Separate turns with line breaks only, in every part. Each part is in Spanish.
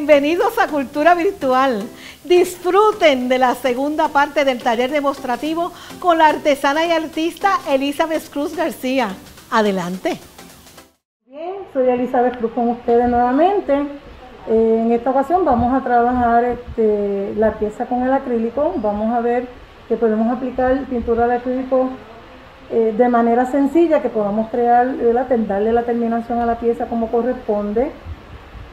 Bienvenidos a Cultura Virtual. Disfruten de la segunda parte del taller demostrativo con la artesana y artista Elizabeth Cruz García. Adelante.
Bien, soy Elizabeth Cruz con ustedes nuevamente. En esta ocasión vamos a trabajar la pieza con el acrílico. Vamos a ver que podemos aplicar pintura de acrílico de manera sencilla, que podamos crear, darle la terminación a la pieza como corresponde.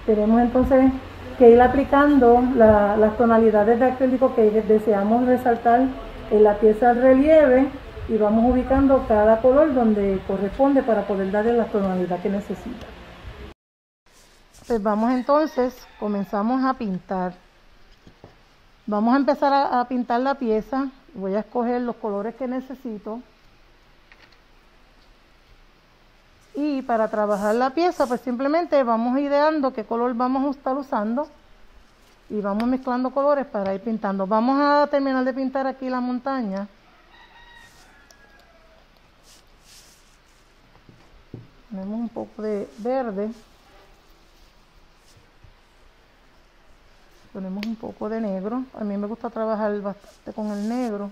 Tenemos entonces que ir aplicando las tonalidades de acrílico que deseamos resaltar en la pieza al relieve y vamos ubicando cada color donde corresponde para poder darle la tonalidad que necesita. Pues vamos entonces, comenzamos a pintar. Vamos a empezar a pintar la pieza. Voy a escoger los colores que necesito. Y para trabajar la pieza, pues simplemente vamos ideando qué color vamos a estar usando y vamos mezclando colores para ir pintando. Vamos a terminar de pintar aquí la montaña. Ponemos un poco de verde. Ponemos un poco de negro. A mí me gusta trabajar bastante con el negro.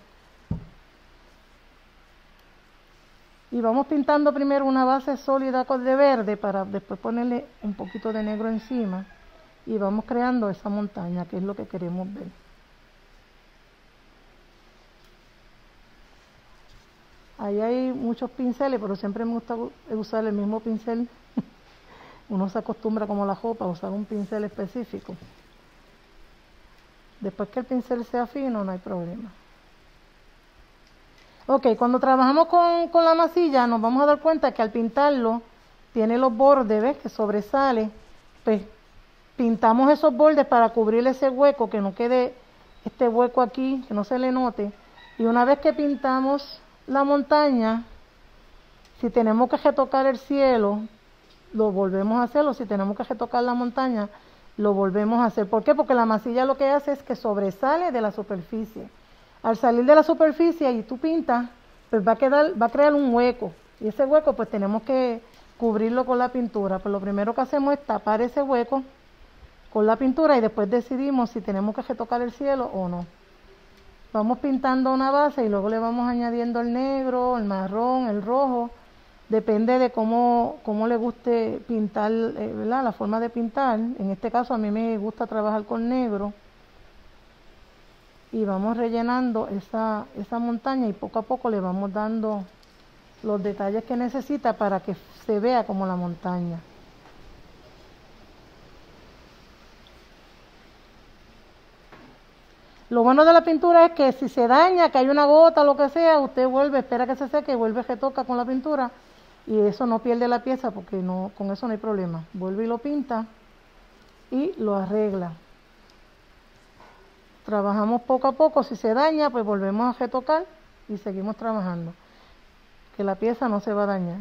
Y vamos pintando primero una base sólida de verde para después ponerle un poquito de negro encima. Y vamos creando esa montaña, que es lo que queremos ver. Ahí hay muchos pinceles, pero siempre me gusta usar el mismo pincel. Uno se acostumbra como la jopa a usar un pincel específico. Después que el pincel sea fino, no hay problema. Ok, cuando trabajamos con la masilla nos vamos a dar cuenta que al pintarlo tiene los bordes, ¿ves? Que sobresale. Pues pintamos esos bordes para cubrir ese hueco, que no quede este hueco aquí, que no se le note. Y una vez que pintamos la montaña, si tenemos que retocar el cielo, lo volvemos a hacerlo. Si tenemos que retocar la montaña, lo volvemos a hacer. ¿Por qué? Porque la masilla lo que hace es que sobresale de la superficie. Al salir de la superficie y tú pintas, pues va a crear un hueco. Y ese hueco pues tenemos que cubrirlo con la pintura. Pues lo primero que hacemos es tapar ese hueco con la pintura y después decidimos si tenemos que retocar el cielo o no. Vamos pintando una base y luego le vamos añadiendo el negro, el marrón, el rojo. Depende de cómo le guste pintar, ¿verdad? La forma de pintar. En este caso a mí me gusta trabajar con negro. Y vamos rellenando esa montaña y poco a poco le vamos dando los detalles que necesita para que se vea como la montaña. Lo bueno de la pintura es que si se daña, que hay una gota o lo que sea, usted vuelve, espera que se seque, vuelve, retoca con la pintura y eso no pierde la pieza porque no, con eso no hay problema. Vuelve y lo pinta y lo arregla. Trabajamos poco a poco, si se daña, pues volvemos a retocar y seguimos trabajando, que la pieza no se va a dañar.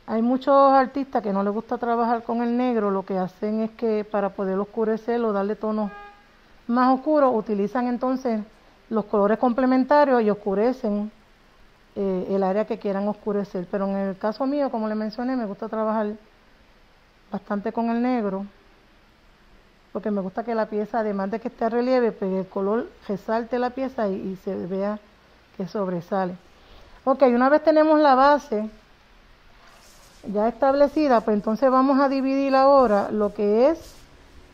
Hay muchos artistas que no les gusta trabajar con el negro, lo que hacen es que para poder oscurecerlo, darle tonos más oscuros, utilizan entonces los colores complementarios y oscurecen el área que quieran oscurecer. Pero en el caso mío, como le mencioné, me gusta trabajar bastante con el negro, porque me gusta que la pieza, además de que esté a relieve, pues el color resalte la pieza y se vea que sobresale. Ok, una vez tenemos la base ya establecida, pues entonces vamos a dividir ahora lo que es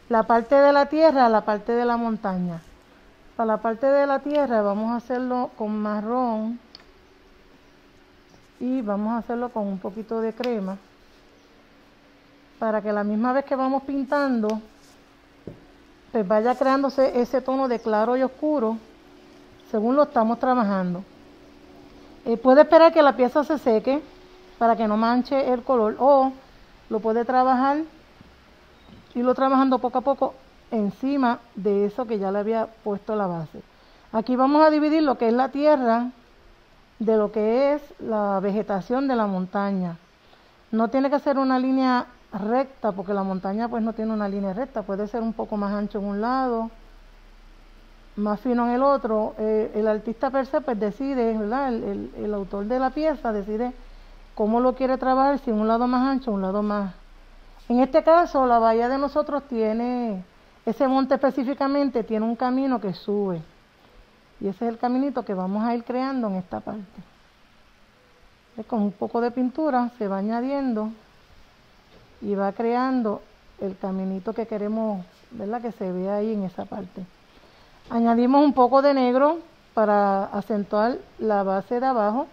la parte de la tierra a la parte de la montaña. Para la parte de la tierra vamos a hacerlo con marrón y vamos a hacerlo con un poquito de crema, para que la misma vez que vamos pintando, pues vaya creándose ese tono de claro y oscuro según lo estamos trabajando. Puede esperar que la pieza se seque para que no manche el color, o lo puede trabajar, irlo trabajando poco a poco encima de eso que ya le había puesto la base. Aquí vamos a dividir lo que es la tierra de lo que es la vegetación de la montaña. No tiene que ser una línea recta, porque la montaña pues no tiene una línea recta, puede ser un poco más ancho en un lado, más fino en el otro. El artista per se pues decide, ¿verdad? El autor de la pieza decide cómo lo quiere trabajar, si un lado más ancho, un lado más. En este caso, la bahía de nosotros tiene, ese monte específicamente tiene un camino que sube. Y ese es el caminito que vamos a ir creando en esta parte. Con un poco de pintura se va añadiendo y va creando el caminito que queremos, ¿verdad? Que se vea ahí en esa parte. Añadimos un poco de negro para acentuar la base de abajo.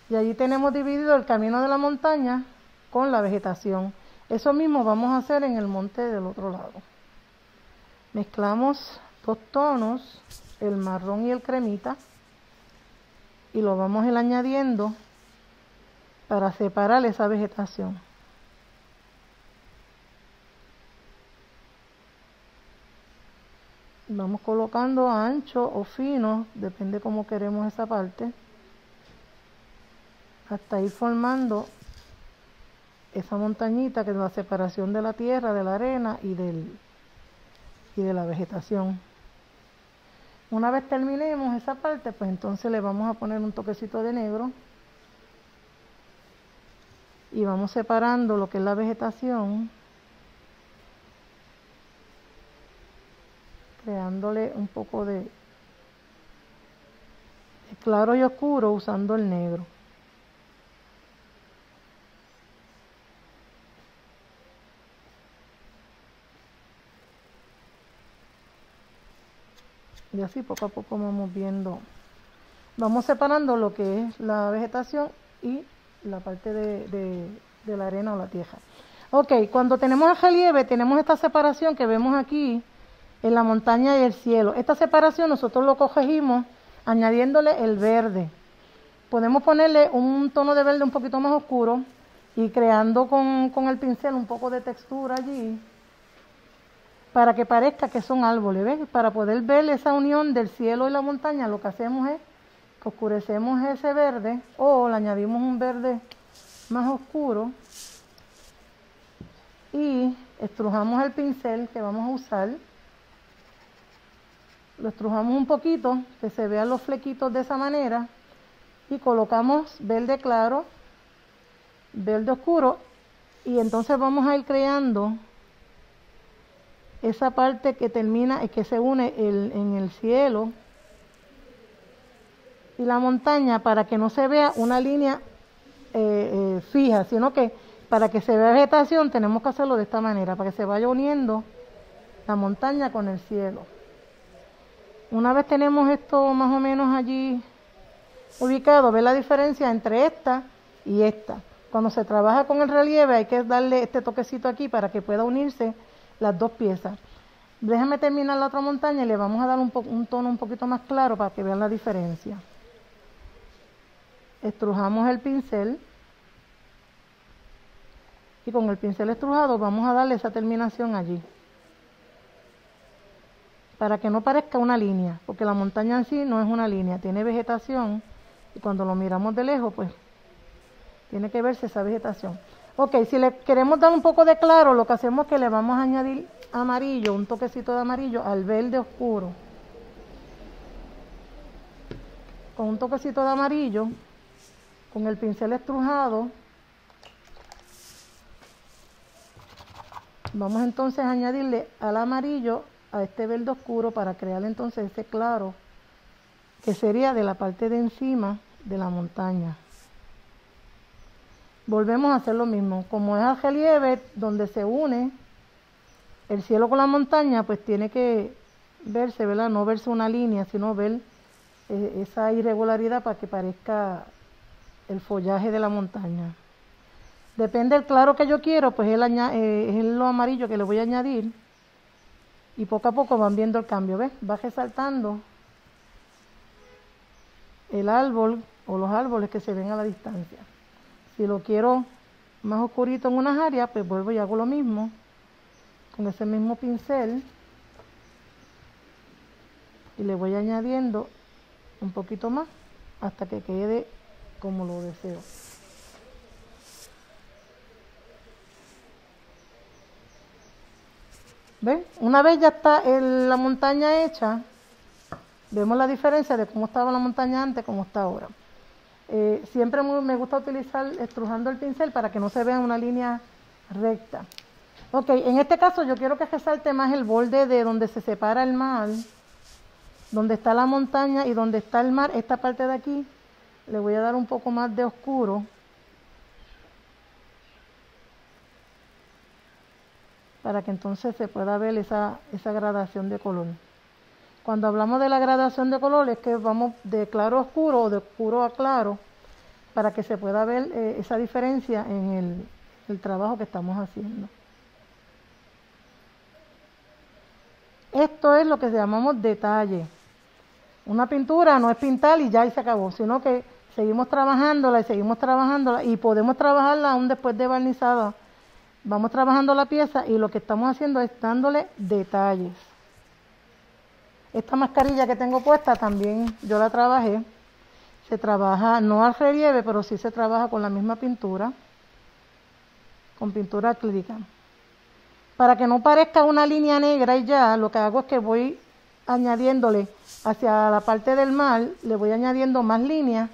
Y allí tenemos dividido el camino de la montaña con la vegetación. Eso mismo vamos a hacer en el monte del otro lado. Mezclamos dos tonos, el marrón y el cremita, y lo vamos a ir añadiendo para separar esa vegetación. Vamos colocando ancho o fino, depende cómo queremos esa parte, hasta ir formando esa montañita que es la separación de la tierra, de la arena y de la vegetación. Una vez terminemos esa parte, pues entonces le vamos a poner un toquecito de negro y vamos separando lo que es la vegetación, creándole un poco de claro y oscuro usando el negro. Y así poco a poco vamos viendo, vamos separando lo que es la vegetación y la parte de la arena o la tierra. Ok, cuando tenemos el relieve, tenemos esta separación que vemos aquí en la montaña y el cielo. Esta separación nosotros lo corregimos añadiéndole el verde. Podemos ponerle un tono de verde un poquito más oscuro y creando con el pincel un poco de textura allí, para que parezca que son árboles, ¿ves? Para poder ver esa unión del cielo y la montaña, lo que hacemos es que oscurecemos ese verde o le añadimos un verde más oscuro y estrujamos el pincel que vamos a usar. Lo estrujamos un poquito, que se vean los flequitos de esa manera, y colocamos verde claro, verde oscuro, y entonces vamos a ir creando esa parte que termina y que se une en el cielo y la montaña, para que no se vea una línea fija, sino que para que se vea vegetación tenemos que hacerlo de esta manera, para que se vaya uniendo la montaña con el cielo. Una vez tenemos esto más o menos allí ubicado, ve la diferencia entre esta y esta. Cuando se trabaja con el relieve hay que darle este toquecito aquí para que pueda unirse las dos piezas. Déjame terminar la otra montaña y le vamos a dar un tono un poquito más claro para que vean la diferencia. Estrujamos el pincel y con el pincel estrujado vamos a darle esa terminación allí, para que no parezca una línea, porque la montaña en sí no es una línea, tiene vegetación y cuando lo miramos de lejos pues tiene que verse esa vegetación. Ok, si le queremos dar un poco de claro, lo que hacemos es que le vamos a añadir amarillo, un toquecito de amarillo al verde oscuro. Con un toquecito de amarillo, con el pincel estrujado, vamos entonces a añadirle al amarillo a este verde oscuro para crear entonces ese claro que sería de la parte de encima de la montaña. Volvemos a hacer lo mismo, como es el relieve donde se une el cielo con la montaña, pues tiene que verse, ¿verdad? No verse una línea, sino ver esa irregularidad para que parezca el follaje de la montaña. Depende del claro que yo quiero, pues es lo amarillo que le voy a añadir y poco a poco van viendo el cambio, ¿ves? Va resaltando el árbol o los árboles que se ven a la distancia. Si lo quiero más oscurito en unas áreas, pues vuelvo y hago lo mismo con ese mismo pincel y le voy añadiendo un poquito más hasta que quede como lo deseo. ¿Ven? Una vez ya está la montaña hecha, vemos la diferencia de cómo estaba la montaña antes, cómo está ahora. Siempre me gusta utilizar estrujando el pincel para que no se vea una línea recta. Ok, en este caso yo quiero que resalte más el borde de donde se separa el mar, donde está la montaña y donde está el mar. Esta parte de aquí le voy a dar un poco más de oscuro para que entonces se pueda ver esa gradación de color. Cuando hablamos de la gradación de color es que vamos de claro a oscuro o de oscuro a claro para que se pueda ver esa diferencia en el trabajo que estamos haciendo. Esto es lo que llamamos detalle. Una pintura no es pintar y ya y se acabó, sino que seguimos trabajándola y podemos trabajarla aún después de barnizada. Vamos trabajando la pieza y lo que estamos haciendo es dándole detalles. Esta mascarilla que tengo puesta también yo la trabajé. Se trabaja no al relieve, pero sí se trabaja con la misma pintura, con pintura acrílica. Para que no parezca una línea negra y ya, lo que hago es que voy añadiéndole hacia la parte del mar, le voy añadiendo más líneas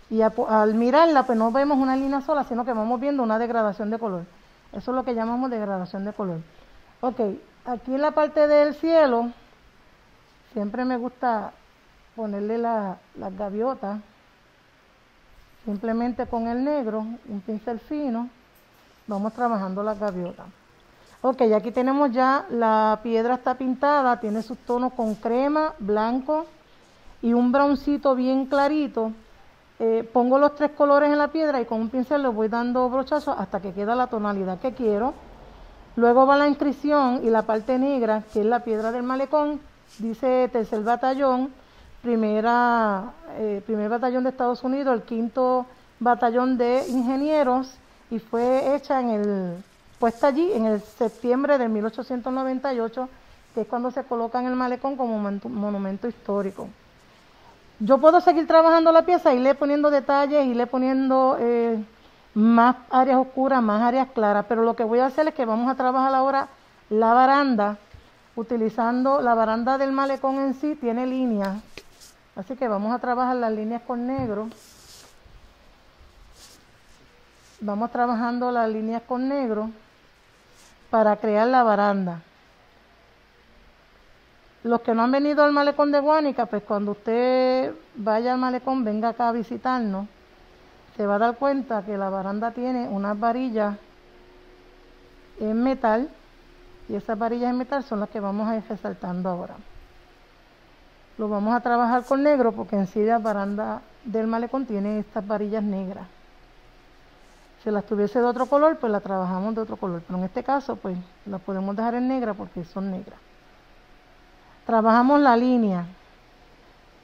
y al mirarla pues no vemos una línea sola, sino que vamos viendo una degradación de color. Eso es lo que llamamos degradación de color. Ok, aquí en la parte del cielo, siempre me gusta ponerle las gaviotas, simplemente con el negro, un pincel fino, vamos trabajando las gaviotas. Ok, aquí tenemos ya la piedra está pintada, tiene sus tonos con crema, blanco y un browncito bien clarito. Pongo los tres colores en la piedra y con un pincel le voy dando brochazos hasta que queda la tonalidad que quiero. Luego va la inscripción y la parte negra, que es la piedra del malecón, dice tercer batallón, primer batallón de Estados Unidos, el 5º batallón de ingenieros, y fue hecha puesta allí en el septiembre de 1898, que es cuando se coloca en el malecón como monumento histórico. Yo puedo seguir trabajando la pieza, irle poniendo detalles, irle poniendo más áreas oscuras, más áreas claras, pero lo que voy a hacer es que vamos a trabajar ahora la baranda, utilizando la baranda del malecón en sí, tiene líneas, así que vamos a trabajar las líneas con negro. Vamos trabajando las líneas con negro para crear la baranda. Los que no han venido al malecón de Guánica, pues cuando usted vaya al malecón, venga acá a visitarnos, se va a dar cuenta que la baranda tiene unas varillas en metal, y esas varillas en metal son las que vamos a ir resaltando ahora. Lo vamos a trabajar con negro porque en sí la baranda del malecón tiene estas varillas negras. Si las tuviese de otro color, pues la trabajamos de otro color, pero en este caso, pues las podemos dejar en negra porque son negras. Trabajamos la línea.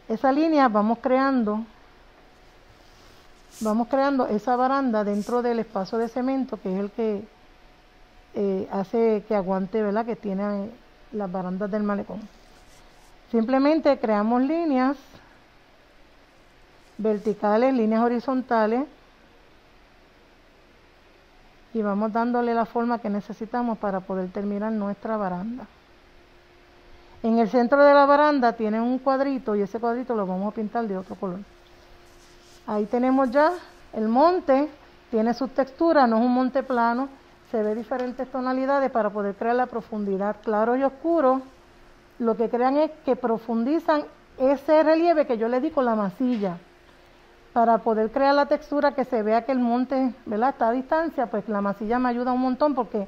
Esa línea vamos creando esa baranda dentro del espacio de cemento, que es el que hace que aguante, ¿verdad?, que tiene las barandas del malecón. Simplemente creamos líneas verticales, líneas horizontales, y vamos dándole la forma que necesitamos para poder terminar nuestra baranda. En el centro de la baranda tiene un cuadrito y ese cuadrito lo vamos a pintar de otro color. Ahí tenemos ya el monte, tiene sus texturas, no es un monte plano, se ve diferentes tonalidades para poder crear la profundidad. Claro y oscuro, lo que crean es que profundizan ese relieve que yo le di con la masilla. Para poder crear la textura que se vea que el monte, ¿verdad?, está a distancia, pues la masilla me ayuda un montón porque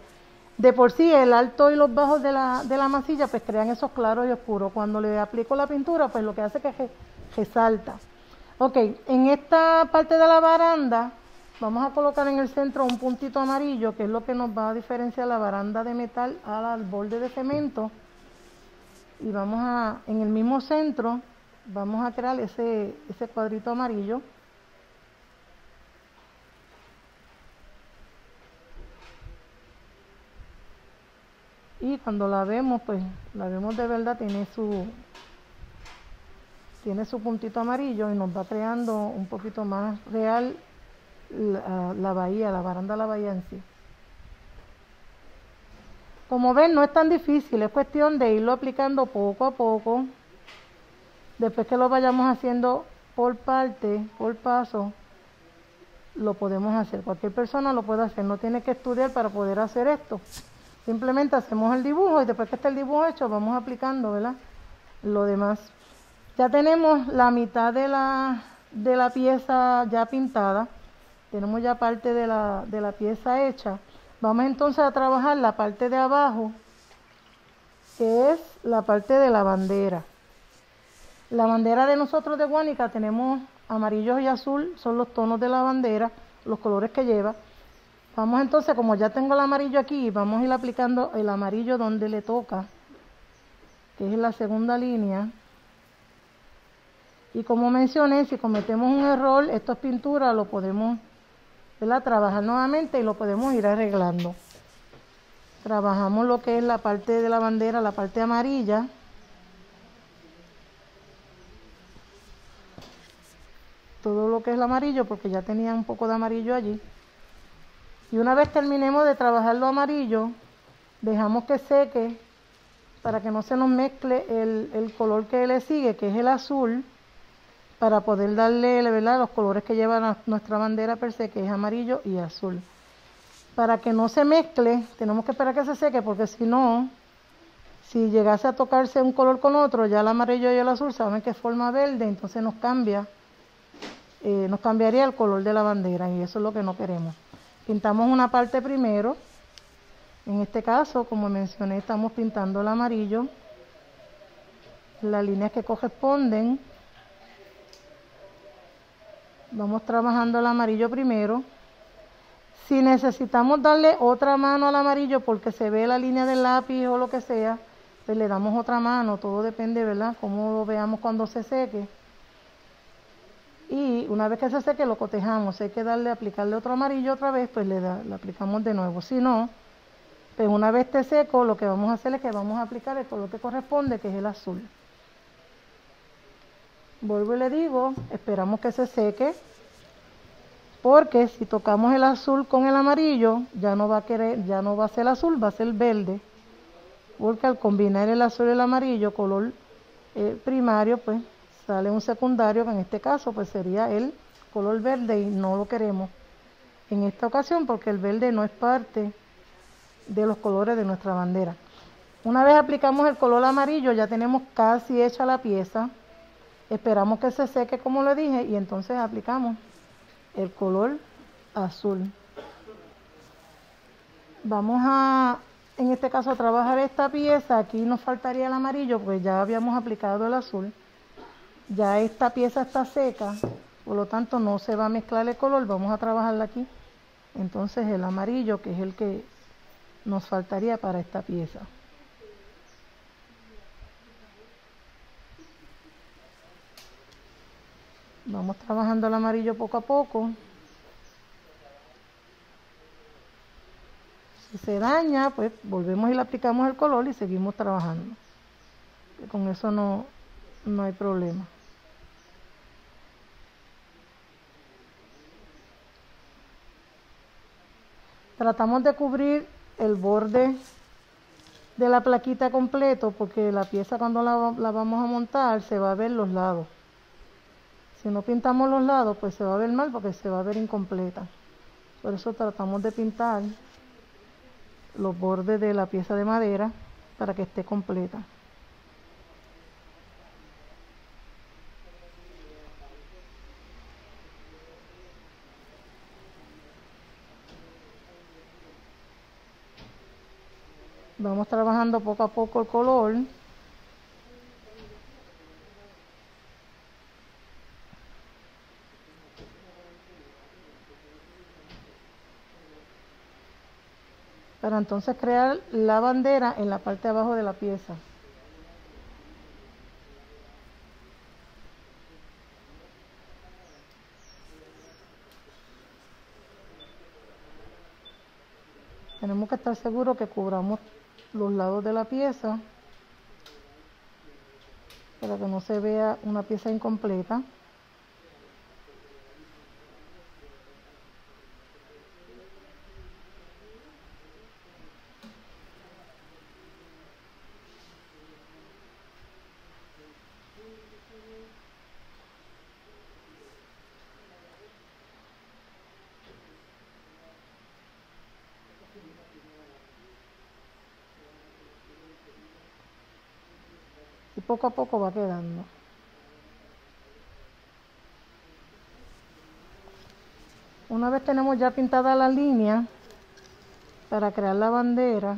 de por sí el alto y los bajos de la masilla pues crean esos claros y oscuros. Cuando le aplico la pintura, pues lo que hace es que resalta. Ok, en esta parte de la baranda vamos a colocar en el centro un puntito amarillo, que es lo que nos va a diferenciar la baranda de metal al borde de cemento. Y en el mismo centro, vamos a crear ese cuadrito amarillo. Y cuando la vemos, pues la vemos de verdad, tiene su puntito amarillo y nos va creando un poquito más real la bahía, la baranda de la bahía en sí. Como ven, no es tan difícil, es cuestión de irlo aplicando poco a poco. Después que lo vayamos haciendo por parte, por paso, lo podemos hacer. Cualquier persona lo puede hacer, no tiene que estudiar para poder hacer esto. Simplemente hacemos el dibujo y después que esté el dibujo hecho, vamos aplicando, ¿verdad?, lo demás. Ya tenemos la mitad de la pieza ya pintada. Tenemos ya parte de la pieza hecha. Vamos entonces a trabajar la parte de abajo, que es la parte de la bandera. La bandera de nosotros de Guánica tenemos amarillo y azul, son los tonos de la bandera, los colores que lleva. Vamos entonces, como ya tengo el amarillo aquí, vamos a ir aplicando el amarillo donde le toca, que es en la segunda línea. Y como mencioné, si cometemos un error, esto es pintura, lo podemos, ¿verdad?, trabajar nuevamente y lo podemos ir arreglando. Trabajamos lo que es la parte de la bandera, la parte amarilla. Todo lo que es el amarillo, porque ya tenía un poco de amarillo allí. Y una vez terminemos de trabajar lo amarillo, dejamos que seque para que no se nos mezcle el color que le sigue, que es el azul, para poder darle, ¿verdad?, los colores que lleva nuestra bandera per se, que es amarillo y azul. Para que no se mezcle, tenemos que esperar que se seque, porque si no, si llegase a tocarse un color con otro, ya el amarillo y el azul saben que forma verde, entonces nos cambiaría el color de la bandera, y eso es lo que no queremos. Pintamos una parte primero. En este caso, como mencioné, estamos pintando el amarillo, las líneas que corresponden. Vamos trabajando el amarillo primero. Si necesitamos darle otra mano al amarillo porque se ve la línea del lápiz o lo que sea, pues le damos otra mano. Todo depende, ¿verdad?, cómo lo veamos cuando se seque. Y una vez que se seque, lo cotejamos. Si hay que aplicarle otro amarillo otra vez, pues le aplicamos de nuevo. Si no, pues una vez esté seco, lo que vamos a hacer es que vamos a aplicar el color que corresponde, que es el azul. Vuelvo y le digo, esperamos que se seque, porque si tocamos el azul con el amarillo, ya no va a ser azul, va a ser verde, porque al combinar el azul y el amarillo, color primario, pues sale un secundario, que en este caso pues sería el color verde, y no lo queremos en esta ocasión porque el verde no es parte de los colores de nuestra bandera. Una vez aplicamos el color amarillo, ya tenemos casi hecha la pieza. Esperamos que se seque, como le dije, y entonces aplicamos el color azul. Vamos a, en este caso, a trabajar esta pieza. Aquí nos faltaría el amarillo, pues ya habíamos aplicado el azul. Ya esta pieza está seca, por lo tanto no se va a mezclar el color. Vamos a trabajarla aquí. Entonces el amarillo, que es el que nos faltaría para esta pieza. Vamos trabajando el amarillo poco a poco. Si se daña, pues volvemos y le aplicamos el color y seguimos trabajando. Con eso no hay problema. Tratamos de cubrir el borde de la plaquita completo, porque la pieza cuando la vamos a montar se va a ver los lados. Si no pintamos los lados, pues se va a ver mal porque se va a ver incompleta. Por eso tratamos de pintar los bordes de la pieza de madera para que esté completa. Vamos trabajando poco a poco el color. Para entonces crear la bandera en la parte de abajo de la pieza. Tenemos que estar seguros que cubramos los lados de la pieza para que no se vea una pieza incompleta. poco a poco va quedando. Una vez tenemos ya pintada la línea para crear la bandera,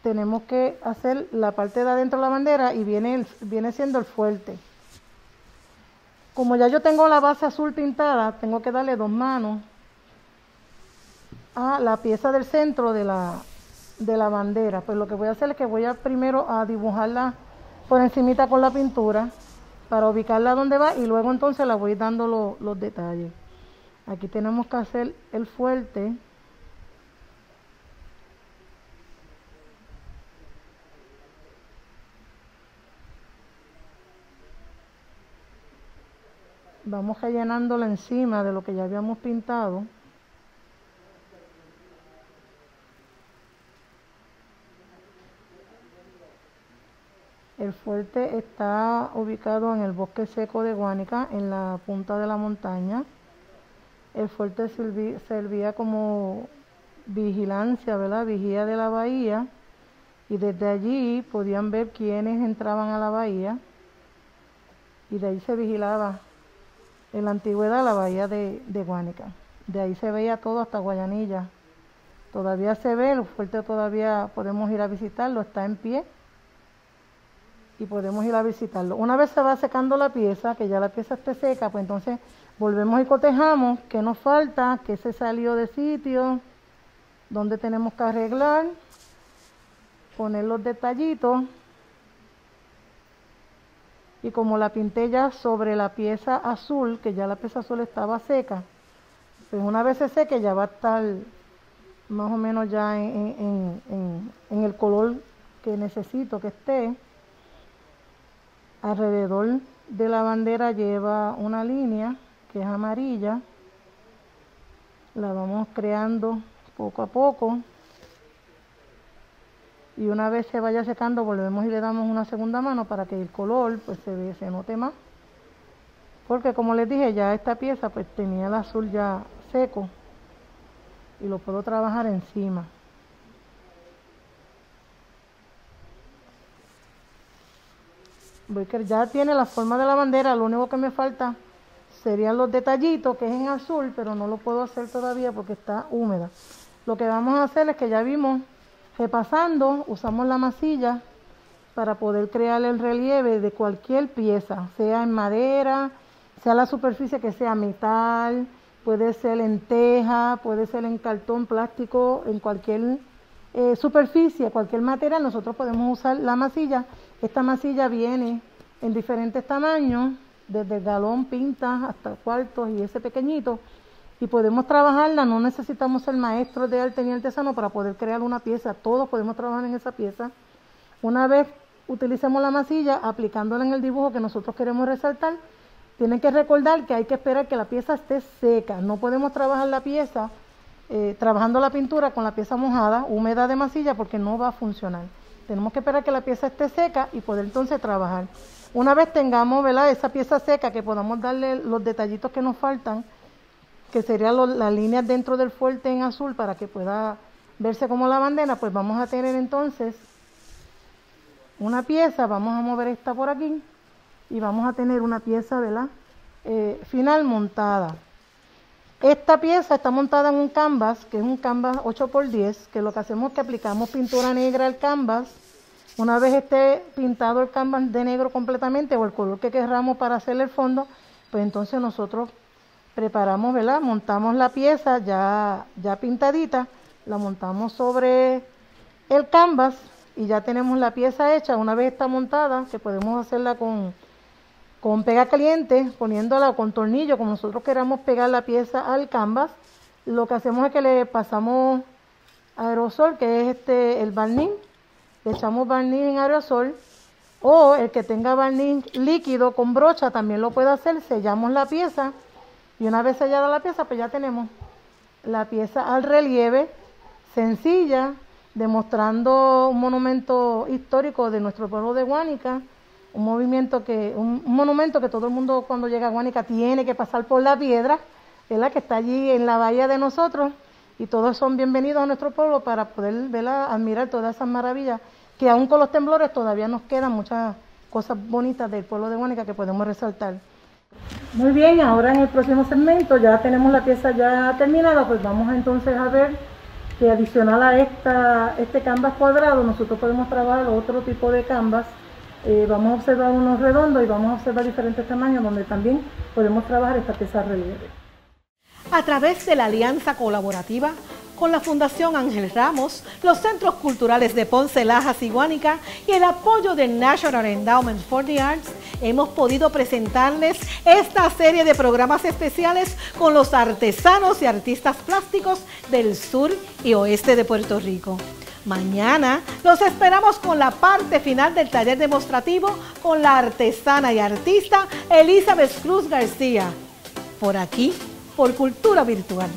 tenemos que hacer la parte de adentro de la bandera y viene siendo el fuerte. Como ya yo tengo la base azul pintada, tengo que darle 2 manos a la pieza del centro de la bandera. Pues lo que voy a hacer es que voy a primero a dibujarla por encimita con la pintura para ubicarla donde va y luego entonces la voy dando los detalles. Aquí tenemos que hacer el fuerte. Vamos rellenándola encima de lo que ya habíamos pintado. El fuerte está ubicado en el bosque seco de Guánica, en la punta de la montaña. El fuerte servía como vigilancia, ¿verdad? Vigía de la bahía. Y desde allí podían ver quiénes entraban a la bahía. Y de ahí se vigilaba en la antigüedad la bahía de Guánica. De ahí se veía todo hasta Guayanilla. Todavía se ve, el fuerte todavía podemos ir a visitarlo, está en pie. Y podemos ir a visitarlo. Una vez se va secando la pieza, que ya la pieza esté seca, pues entonces volvemos y cotejamos qué nos falta, qué se salió de sitio, dónde tenemos que arreglar, poner los detallitos. Y como la pinté ya sobre la pieza azul, que ya la pieza azul estaba seca, pues una vez se seque ya va a estar más o menos ya en el color que necesito que esté. Alrededor de la bandera lleva una línea que es amarilla. La vamos creando poco a poco. Y una vez se vaya secando, volvemos y le damos una segunda mano para que el color pues se note más. Porque como les dije, ya esta pieza pues tenía el azul ya seco. Y lo puedo trabajar encima. Que ya tiene la forma de la bandera, lo único que me falta serían los detallitos, que es en azul, pero no lo puedo hacer todavía porque está húmeda. Lo que vamos a hacer es que ya vimos, repasando, usamos la masilla para poder crear el relieve de cualquier pieza, sea en madera, sea la superficie que sea metal, puede ser en teja, puede ser en cartón, plástico, en cualquier superficie, cualquier material, nosotros podemos usar la masilla. Esta masilla viene en diferentes tamaños, desde el galón, pintas, hasta cuartos y ese pequeñito, y podemos trabajarla. No necesitamos ser maestros de arte ni artesano para poder crear una pieza, todos podemos trabajar en esa pieza. Una vez utilicemos la masilla, aplicándola en el dibujo que nosotros queremos resaltar, tienen que recordar que hay que esperar que la pieza esté seca, no podemos trabajar la pieza trabajando la pintura con la pieza mojada, húmeda de masilla, porque no va a funcionar. Tenemos que esperar que la pieza esté seca y poder entonces trabajar. Una vez tengamos, ¿verdad?, esa pieza seca, que podamos darle los detallitos que nos faltan, que serían las líneas dentro del fuerte en azul para que pueda verse como la bandera, pues vamos a tener entonces una pieza. Vamos a mover esta por aquí y vamos a tener una pieza, ¿verdad?, final montada. Esta pieza está montada en un canvas, que es un canvas 8x10, que lo que hacemos es que aplicamos pintura negra al canvas. Una vez esté pintado el canvas de negro completamente, o el color que queramos para hacer el fondo, pues entonces nosotros preparamos, ¿verdad?, montamos la pieza ya pintadita, la montamos sobre el canvas y ya tenemos la pieza hecha. Una vez está montada, que podemos hacerla con pega caliente, poniéndola con tornillo, como nosotros queramos pegar la pieza al canvas. Lo que hacemos es que le pasamos aerosol, que es el barniz. Le echamos barniz en aerosol, o el que tenga barniz líquido con brocha también lo puede hacer. Sellamos la pieza y una vez sellada la pieza, pues ya tenemos la pieza al relieve, sencilla, demostrando un monumento histórico de nuestro pueblo de Guánica. Un monumento que todo el mundo cuando llega a Guánica tiene que pasar por la piedra, ¿verdad?, que está allí en la bahía de nosotros, y todos son bienvenidos a nuestro pueblo para poder, ¿verdad?, admirar todas esas maravillas que aún con los temblores todavía nos quedan muchas cosas bonitas del pueblo de Guánica que podemos resaltar. Muy bien, ahora en el próximo segmento ya tenemos la pieza ya terminada, pues vamos entonces a ver que adicional a este canvas cuadrado, nosotros podemos trabajar otro tipo de canvas. Vamos a observar unos redondos y vamos a observar diferentes tamaños donde también podemos trabajar esta pieza relieve.
A través de la alianza colaborativa con la Fundación Ángel Ramos, los Centros Culturales de Ponce, Lajas y Guánica y el apoyo del National Endowment for the Arts, hemos podido presentarles esta serie de programas especiales con los artesanos y artistas plásticos del sur y oeste de Puerto Rico. Mañana los esperamos con la parte final del taller demostrativo con la artesana y artista Elizabeth Cruz García. Por aquí, por Cultura Virtual.